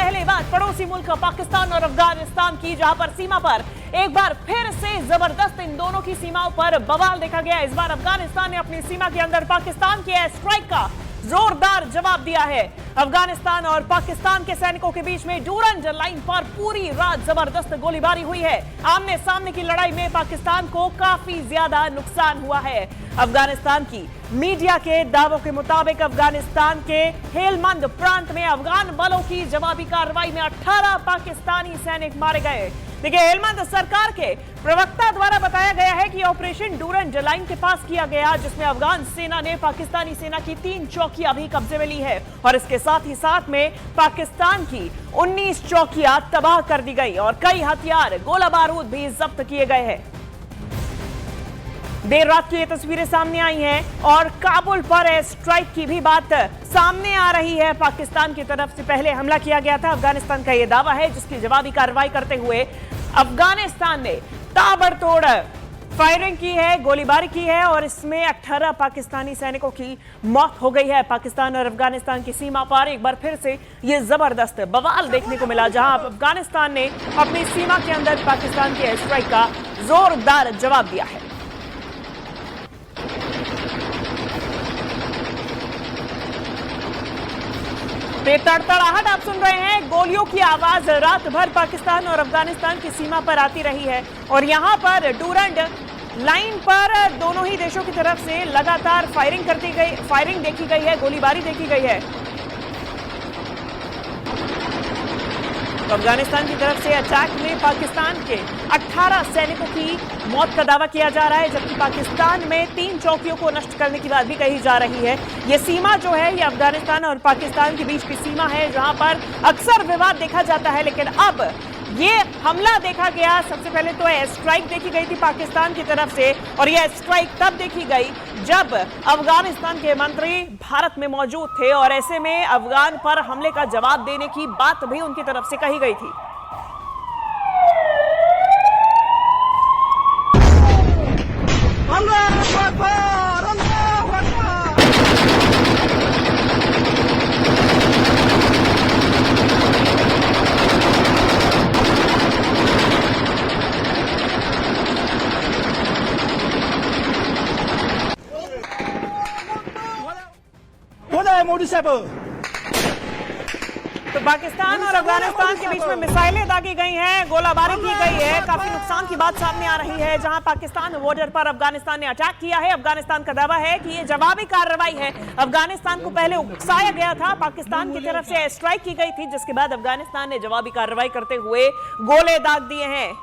पहले बात पड़ोसी मुल्क पाकिस्तान और अफगानिस्तान की, जहां पर सीमा पर एक बार फिर से जबरदस्त इन दोनों की सीमाओं पर बवाल देखा गया। इस बार अफगानिस्तान ने अपनी सीमा के अंदर पाकिस्तान के एयर स्ट्राइक का जोरदार जवाब दिया है। अफगानिस्तान और पाकिस्तान के सैनिकों के बीच में डूरंड लाइन पर पूरी रात जबरदस्त गोलीबारी हुई है। आमने सामने की लड़ाई में पाकिस्तान को काफी ज्यादा नुकसान हुआ है। अफगानिस्तान की मीडिया के दावों के मुताबिक अफगानिस्तान के हेलमंद प्रांत में अफगान बलों की जवाबी कार्रवाई में 18 पाकिस्तानी सैनिक मारे गए। देखिए, हेलमंद सरकार के प्रवक्ता द्वारा बताया गया है कि ऑपरेशन डूरंड लाइन के पास किया गया, जिसमें अफगान सेना ने पाकिस्तानी सेना की 3 चौकियां भी कब्जे में ली है और इसके साथ ही साथ में पाकिस्तान की 19 चौकियां तबाह कर दी गई और कई हथियार, गोला बारूद भी जब्त किए गए हैं। देर रात की ये तस्वीरें सामने आई हैं और काबुल पर एयर स्ट्राइक की भी बात सामने आ रही है। पाकिस्तान की तरफ से पहले हमला किया गया था, अफगानिस्तान का यह दावा है, जिसकी जवाबी कार्रवाई करते हुए अफगानिस्तान ने ताबड़तोड़ फायरिंग की है, गोलीबारी की है और इसमें 18 पाकिस्तानी सैनिकों की मौत हो गई है। पाकिस्तान और अफगानिस्तान की सीमा पर एक बार फिर से ये जबरदस्त बवाल देखने को मिला, जहां अफगानिस्तान ने अपनी सीमा के अंदर पाकिस्तान के एयर स्ट्राइक का जोरदार जवाब दिया है। तड़तड़ाहट आप सुन रहे हैं, गोलियों की आवाज रात भर पाकिस्तान और अफगानिस्तान की सीमा पर आती रही है और यहां पर डूरंड लाइन पर दोनों ही देशों की तरफ से लगातार फायरिंग देखी गई है, गोलीबारी देखी गई है। तो अफगानिस्तान की तरफ से अटैक में पाकिस्तान के 18 सैनिकों की मौत का दावा किया जा रहा है, जबकि पाकिस्तान में 3 चौकियों को नष्ट करने की बात भी कही जा रही है। ये सीमा जो है, ये अफगानिस्तान और पाकिस्तान के बीच की सीमा है, जहां पर अक्सर विवाद देखा जाता है, लेकिन अब ये हमला देखा गया। सबसे पहले तो एयर स्ट्राइक देखी गई थी पाकिस्तान की तरफ से और यह स्ट्राइक तब देखी गई जब अफगानिस्तान के मंत्री भारत में मौजूद थे और ऐसे में अफगान पर हमले का जवाब देने की बात भी उनकी तरफ से कही गई थी। मोदी साहब, तो पाकिस्तान और अफगानिस्तान के बीच में मिसाइलें दागी गई हैं, गोलाबारी की गई है, काफी नुकसान की बात सामने आ रही है। जहां पाकिस्तान बॉर्डर पर अफगानिस्तान ने अटैक किया है, अफगानिस्तान का दावा है कि ये जवाबी कार्रवाई है। अफगानिस्तान को पहले उकसाया गया था, पाकिस्तान की तरफ से एयर स्ट्राइक की गई थी, जिसके बाद अफगानिस्तान ने जवाबी कार्रवाई करते हुए गोले दाग दिए हैं।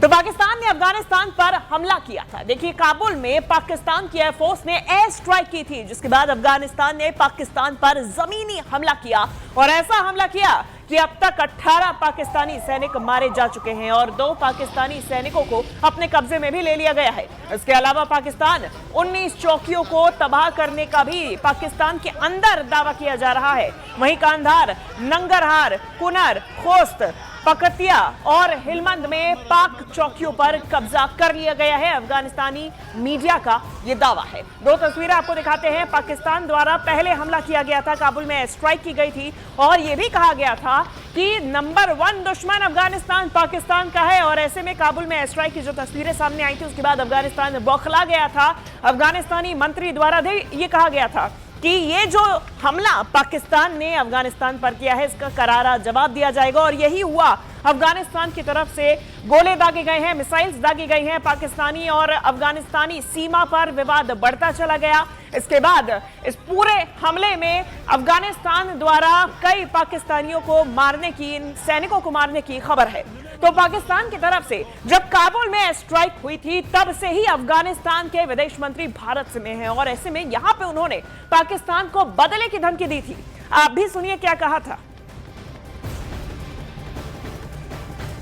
तो पाकिस्तान ने अफगानिस्तान पर हमला किया था। देखिए, काबुल में पाकिस्तान की एयरफोर्स ने एयर स्ट्राइक की थी, जिसके बाद अफगानिस्तान ने पाकिस्तान पर जमीनी हमला किया और ऐसा हमला किया कि अब तक 18 पाकिस्तानी सैनिक मारे जा चुके हैं और 2 पाकिस्तानी सैनिकों को अपने कब्जे में भी ले लिया गया है। इसके अलावा पाकिस्तान 19 चौकियों को तबाह करने का भी पाकिस्तान के अंदर दावा किया जा रहा है। वहीं कांधार, नंगरहार, कुनर, खोस्त, पकतिया और हिलमंद में पाक चौकियों पर कब्जा कर लिया गया है। अफगानिस्तानी मीडिया का यह दावा है। 2 तस्वीरें आपको दिखाते हैं। पाकिस्तान द्वारा पहले हमला किया गया था, काबुल में एयर स्ट्राइक की गई थी और यह भी कहा गया था कि नंबर 1 दुश्मन अफगानिस्तान पाकिस्तान का है और ऐसे में काबुल में एयर स्ट्राइक की जो तस्वीरें सामने आई थी, उसके बाद अफगानिस्तान बौखला गया था। अफगानिस्तानी मंत्री द्वारा भी ये कहा गया था कि ये जो हमला पाकिस्तान ने अफगानिस्तान पर किया है, इसका करारा जवाब दिया जाएगा और यही हुआ। अफगानिस्तान की तरफ से गोले दागे गए हैं, मिसाइल्स दागी गई हैं। पाकिस्तानी और अफगानिस्तानी सीमा पर विवाद बढ़ता चला गया। इसके बाद इस पूरे हमले में अफगानिस्तान द्वारा कई पाकिस्तानियों को मारने की, इन सैनिकों को मारने की खबर है। तो पाकिस्तान की तरफ से जब काबुल में स्ट्राइक हुई थी, तब से ही अफगानिस्तान के विदेश मंत्री भारत में हैं और ऐसे में यहां पे उन्होंने पाकिस्तान को बदले की धमकी दी थी। आप भी सुनिए क्या कहा था।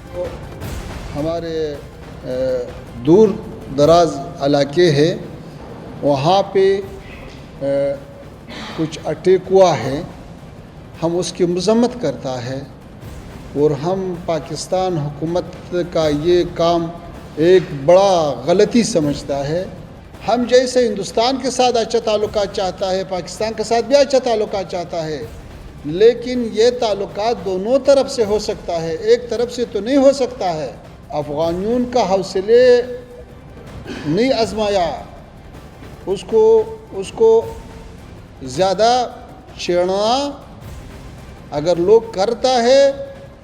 तो हमारे दूर दराज इलाके हैं, वहाँ पे कुछ अटैक हुआ है, हम उसकी मजम्मत करता है और हम पाकिस्तान हुकूमत का ये काम एक बड़ा गलती समझता है। हम जैसे हिंदुस्तान के साथ अच्छा ताल्लुकात चाहता है, पाकिस्तान के साथ भी अच्छा ताल्लुकात चाहता है, लेकिन ये ताल्लुकात दोनों तरफ से हो सकता है, एक तरफ से तो नहीं हो सकता है। अफ़गानियों का हौसले नहीं आजमाया, उसको ज़्यादा छेड़ना अगर लोग करता है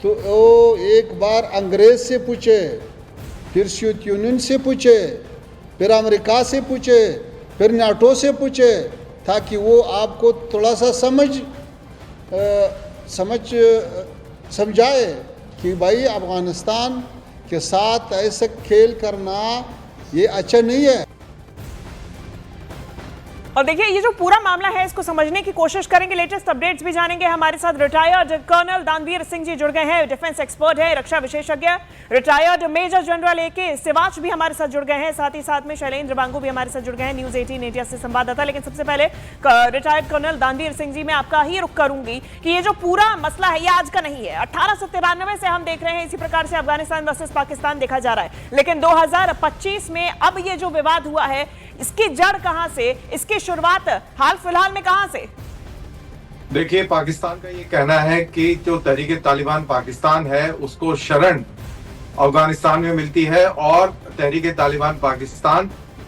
तो वो एक बार अंग्रेज़ से पूछे, फिर सोवियत यूनियन से पूछे, फिर अमेरिका से पूछे, फिर नाटो से पूछे, ताकि वो आपको थोड़ा सा समझाए कि भाई अफ़गानिस्तान के साथ ऐसा खेल करना ये अच्छा नहीं है। और देखिए ये जो पूरा मामला है इसको समझने की कोशिश करेंगे, लेटेस्ट अपडेट्स भी जानेंगे। हमारे साथ रिटायर्ड कर्नल दानवीर सिंह जी जुड़ गए हैं, डिफेंस एक्सपर्ट है, रक्षा विशेषज्ञ। Retired major general AK Siwach भी हमारे साथ जुड़ गए हैं, साथ ही साथ में शैलेंद्र बांगू भी हमारे साथ जुड़ गए हैं, न्यूज़ 18 इंडिया से संवाददाता। लेकिन सबसे पहले रिटायर्ड कर्नल दानवीर सिंह जी, मैं आपका ही रुख करूंगी कि ये जो पूरा मसला है ये आज का नहीं है। 1893 से हम देख रहे हैं इसी प्रकार से अफगानिस्तान वर्सेस पाकिस्तान देखा जा रहा है, लेकिन 2025 में अब ये जो विवाद हुआ है इसकी जड़ कहां से, इसकी शुरुआत हाल फिलहाल में कहां से? देखिए, पाकिस्तान का ये कहना है कि जो तहरीक तालिबान पाकिस्तान है उसको शरण अफगानिस्तान में मिलती है और तहरीक तालिबान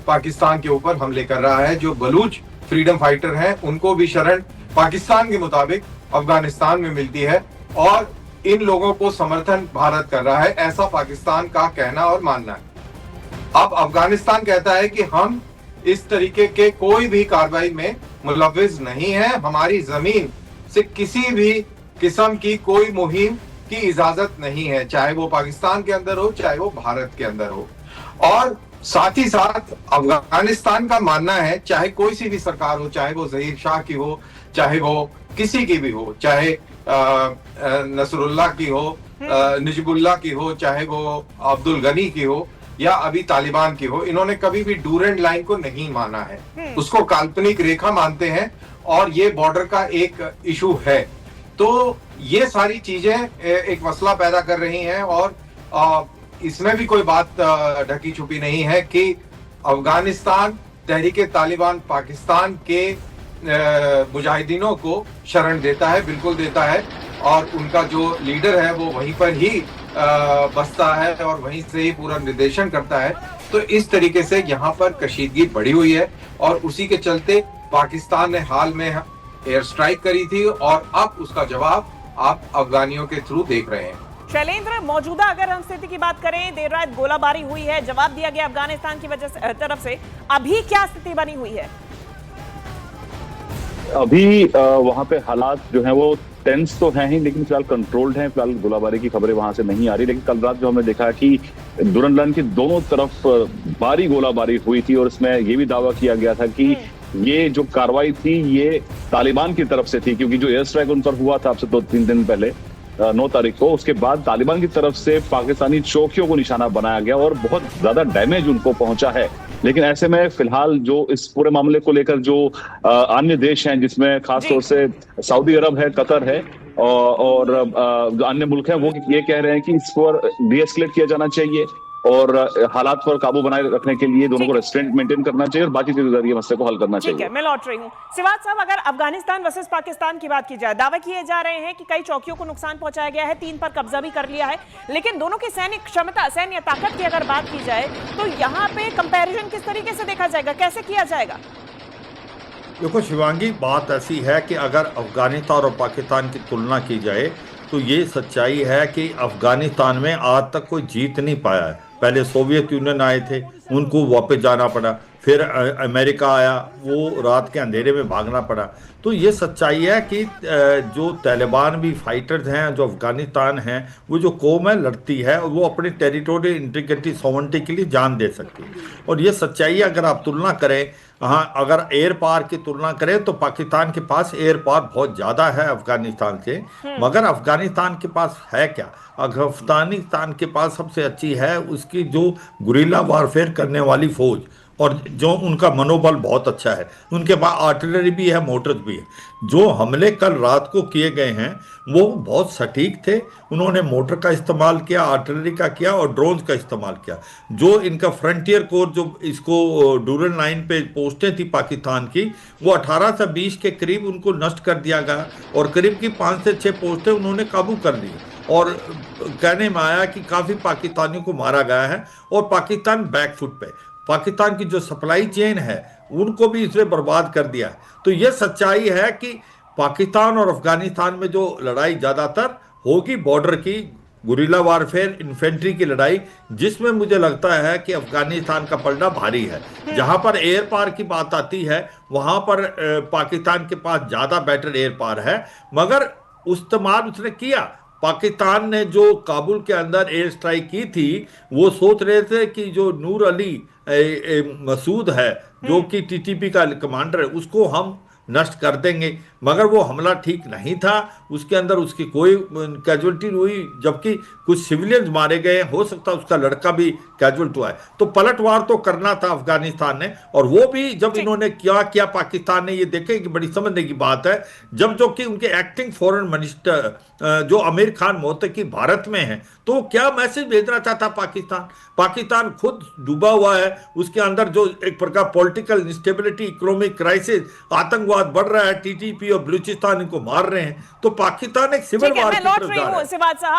पाकिस्तान के ऊपर हमले कर रहा है। जो बलूच फ्रीडम फाइटर हैं उनको भी शरण पाकिस्तान के मुताबिक अफगानिस्तान में मिलती है और इन लोगों को समर्थन भारत कर रहा है, ऐसा पाकिस्तान का कहना और मानना है। अब अफगानिस्तान कहता है कि हम इस तरीके के कोई भी कार्रवाई में मुलव्विज नहीं है, हमारी जमीन से किसी भी किस्म की कोई मुहिम की इजाजत नहीं है, चाहे वो पाकिस्तान के अंदर हो चाहे वो भारत के अंदर हो। और साथ ही साथ अफगानिस्तान का मानना है चाहे कोई सी भी सरकार हो, चाहे वो ज़हीर शाह की हो, चाहे वो किसी की भी हो, चाहे नसरुल्लाह की हो, नजीबुल्लाह की हो, चाहे वो अब्दुल गनी की हो या अभी तालिबान की हो, इन्होंने कभी भी डूरेंट लाइन को नहीं माना है, उसको काल्पनिक रेखा मानते हैं और ये बॉर्डर का एक इशू है। तो ये सारी चीजें एक मसला पैदा कर रही हैं और इसमें भी कोई बात ढकी छुपी नहीं है कि अफगानिस्तान तहरीक तालिबान पाकिस्तान के मुजाहिदीनों को शरण देता है, बिल्कुल देता है, और उनका जो लीडर है वो वहीं पर ही बसता है और वहीं से ही पूरा निर्देशन करता है। तो इस तरीके से यहाँ पर कशीदगी बढ़ी हुई है और उसी के चलते पाकिस्तान ने हाल में एयर स्ट्राइक करी थी और अब उसका जवाब आप अफगानियों के थ्रू देख रहे हैं। शैलेंद्र, मौजूदा अगर हम स्थिति की बात करें, देर रात गोलाबारी हुई है, जवाब दिया गया अफगानिस्तान की वजह से तरफ से, अभी क्या स्थिति बनी हुई है? अभी वहां पे हालात जो हैं वो टेंस तो हैं ही, लेकिन फिलहाल कंट्रोल्ड हैं। फिलहाल गोलाबारी की खबरें वहां से नहीं आ रही, लेकिन कल रात जो हमने देखा कि दुरन लाइन की दोनों तरफ भारी गोलाबारी हुई थी और इसमें ये भी दावा किया गया था कि ये जो कार्रवाई थी ये तालिबान की तरफ से थी, क्योंकि जो एयर स्ट्राइक उन पर हुआ था अब से 2-3 दिन पहले 9 तारीख को, उसके बाद तालिबान की तरफ से पाकिस्तानी चौकियों को निशाना बनाया गया और बहुत ज्यादा डैमेज उनको पहुंचा है। लेकिन ऐसे में फिलहाल जो इस पूरे मामले को लेकर जो अन्य देश हैं, जिसमें खासतौर से सऊदी अरब है, कतर है और अन्य मुल्क हैं, वो ये कह रहे हैं कि इस पर डीएस्केलेट किया जाना चाहिए और हालात पर काबू बनाए रखने के लिए दोनों को रेस्ट्रेंट मेंटेन करना चाहिए और बातचीत के जरिए मसले को हल करना चाहिए। ठीक है, मैं लौट रही हूँ। सिवाज साहब, अगर अफगानिस्तान वर्सेस पाकिस्तान की बात की जाए, दावे किए जा रहे हैं कि कई चौकियों को नुकसान पहुंचाया गया है, 3 पर कब्जा भी कर लिया है, लेकिन दोनों की सैन्य क्षमता, सैन्य ताकत की अगर बात की जाए तो यहाँ पे कंपैरिजन किस तरीके से देखा जाएगा, कैसे किया जाएगा? देखो शिवांगी, बात ऐसी है कि अगर अफगानिस्तान और पाकिस्तान की तुलना की जाए तो ये सच्चाई है कि अफगानिस्तान में आज तक कोई जीत नहीं पाया है। पहले सोवियत यूनियन आए थे, उनको वापस जाना पड़ा, फिर अमेरिका आया, वो रात के अंधेरे में भागना पड़ा। तो ये सच्चाई है कि जो तालिबान भी फाइटर्स हैं, जो अफगानिस्तान हैं, वो जो कौम है लड़ती है और वो अपनी टेरिटोरियल इंटीग्रिटी सॉवरेनिटी के लिए जान दे सकती है। और ये सच्चाई है, अगर आप तुलना करें, हाँ, अगर एयर पावर की तुलना करें तो पाकिस्तान के पास एयर पावर बहुत ज़्यादा है अफगानिस्तान से, मगर अफगानिस्तान के पास है क्या? अफगानिस्तान के पास सबसे अच्छी है उसकी जो गुरिल्ला वारफेयर करने वाली फौज, और जो उनका मनोबल बहुत अच्छा है, उनके पास आर्टिलरी भी है, मोटर्स भी है। जो हमले कल रात को किए गए हैं वो बहुत सटीक थे। उन्होंने मोटर का इस्तेमाल किया, आर्टिलरी का किया और ड्रोन्स का इस्तेमाल किया। जो इनका फ्रंटियर कोर, जो इसको डूरल लाइन पे पोस्टें थी पाकिस्तान की, वो 18 से 20 के करीब उनको नष्ट कर दिया गया और करीब की 5 से 6 पोस्टें उन्होंने काबू कर ली। और कहने में आया कि काफ़ी पाकिस्तानियों को मारा गया है और पाकिस्तान बैकफुट पे, पाकिस्तान की जो सप्लाई चेन है उनको भी इसने बर्बाद कर दिया है। तो ये सच्चाई है कि पाकिस्तान और अफगानिस्तान में जो लड़ाई ज़्यादातर होगी बॉर्डर की, गुरिल्ला वारफेयर, इन्फेंट्री की लड़ाई, जिसमें मुझे लगता है कि अफगानिस्तान का पलड़ा भारी है। जहां पर एयर पार की बात आती है वहां पर पाकिस्तान के पास ज़्यादा बेटर एयर पार है, मगर इस्तेमाल उसने किया। पाकिस्तान ने जो काबुल के अंदर एयर स्ट्राइक की थी, वो सोच रहे थे कि जो नूर अली मसूद है, जो कि टीटीपी का कमांडर है, उसको हम नष्ट कर देंगे, मगर वो हमला ठीक नहीं था। उसके अंदर उसकी कोई कैजुअलिटी हुई, जबकि कुछ सिविलियंस मारे गए, हो सकता है उसका लड़का भी कैजुअल्ट हुआ है। तो पलटवार तो करना था अफगानिस्तान ने, और वो भी जब इन्होंने क्या किया पाकिस्तान ने, ये देखे कि बड़ी समझने की बात है, जब जो कि उनके एक्टिंग फॉरेन मिनिस्टर जो आमिर खान मोहतकी भारत में है, तो क्या मैसेज भेजना चाहता पाकिस्तान? पाकिस्तान खुद डूबा हुआ है, उसके अंदर जो एक प्रकार पॉलिटिकल इंस्टेबिलिटी, इकोनॉमिक क्राइसिस, आतंकवाद बढ़ रहा है, टीटीपी और बलूचिस्तान इनको मार रहे हैं, तो पाकिस्तान एक सिविल ठीक है, वार मैं की लौट तरफ रही जा रहा हूँ है। सिवाद साहब।